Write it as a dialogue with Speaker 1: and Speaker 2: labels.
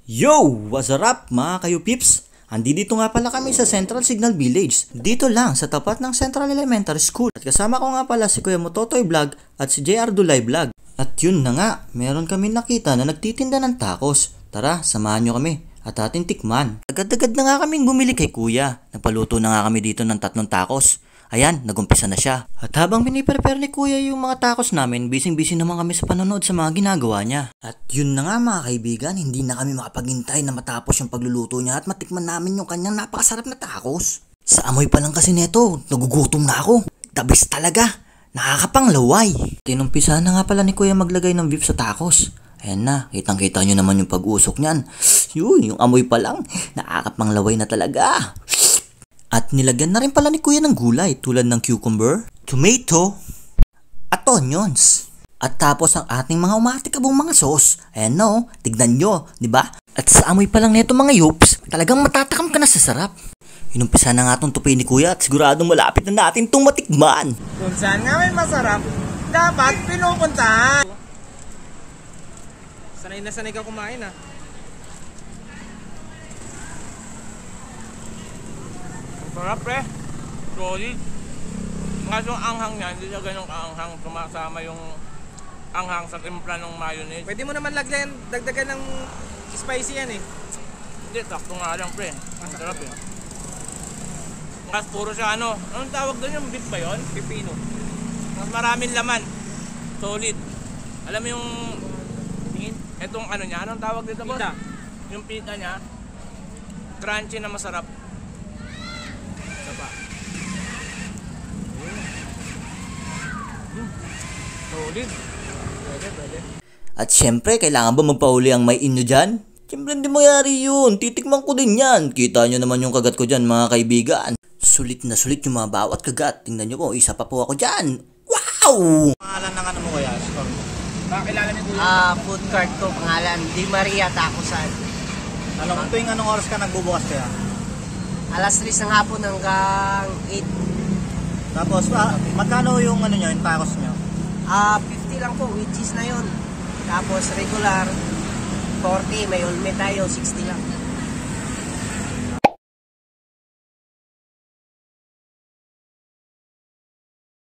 Speaker 1: Yo! What's up mga kayo pips? Andito nga pala kami sa Central Signal Village. Dito lang sa tapat ng Central Elementary School. At kasama ko nga pala si Kuya Mototoy Vlog at si JR Dulay Vlog. At yun na nga, meron kami nakita na nagtitinda ng tacos. Tara, samahan nyo kami at ating tikman. Agad-agad na nga kaming bumili kay Kuya. Nagpaluto na nga kami dito ng 3 tacos. Ayan, nagumpisa na siya. At habang piniprepare ni Kuya yung mga tacos namin, busy-busy naman kami sa panonood sa mga ginagawa niya. At yun na nga mga kaibigan, hindi na kami makapaghintay na matapos yung pagluluto niya at matikman namin yung kanyang napakasarap na tacos. Sa amoy pa lang kasi neto, nagugutom na ako. The best talaga, nakakapanglaway. Tinumpisa na nga pala ni Kuya maglagay ng beef sa tacos. Ayan na, kitang-kita nyo naman yung pag-usok niyan. Yun, yung amoy pa lang, nakakapanglaway na talaga. At nilagyan na rin pala ni Kuya ng gulay tulad ng cucumber, tomato, at onions. At tapos ang ating mga umatikabong mga sauce. Ayan no, tignan nyo, di ba? At sa amoy pa lang nito mga yops, talagang matatakam ka na sa sarap. Inumpisa na nga itong tupi ni Kuya at siguradong malapit na natin itong matikman.
Speaker 2: Kung saan nga may masarap, dapat pinupuntahan. Sanay na sanay ka kumain ah. Sarap pre, solid. Kaso ang anghang niya, hindi siya ganun kaanghang. Sumasama yung anghang sa timpla ng mayonnaise. Pwede mo naman dagdagan ng spicy yan eh. Hindi, sakto nga lang pre. Ang sarap eh. Mas puro siya ano, anong tawag doon, yung beef ba yun? Pipino. Mas maraming laman. Solid. Alam mo yung etong ano niya, anong tawag dito boss? Pita. Yung pita niya, crunchy na masarap. Solid. Pwede.
Speaker 1: At syempre, kailangan ba magpahuli ang may inyo dyan? Syempre hindi mangyari yun, titikman ko din yan. Kita nyo naman yung kagat ko dyan mga kaibigan. Sulit na sulit yung mga bawat kagat. Tingnan nyo po, isa pa po ako dyan. Wow!
Speaker 2: Pangalan ng ano mo kaya? Store mo? Pakilala ni Kuya?
Speaker 3: Food cart ko, pangalan, Di Maria Tacosan.
Speaker 2: Kung tuwing anong oras ka nagbubukas kaya?
Speaker 3: Alas 3 ng hapon hanggang 8.
Speaker 2: Tapos, magkano yung ano nyo, yung tacos nyo?
Speaker 3: 50 lang po, with cheese na yun. Tapos regular, 40, may ulme tayo, 60 lang.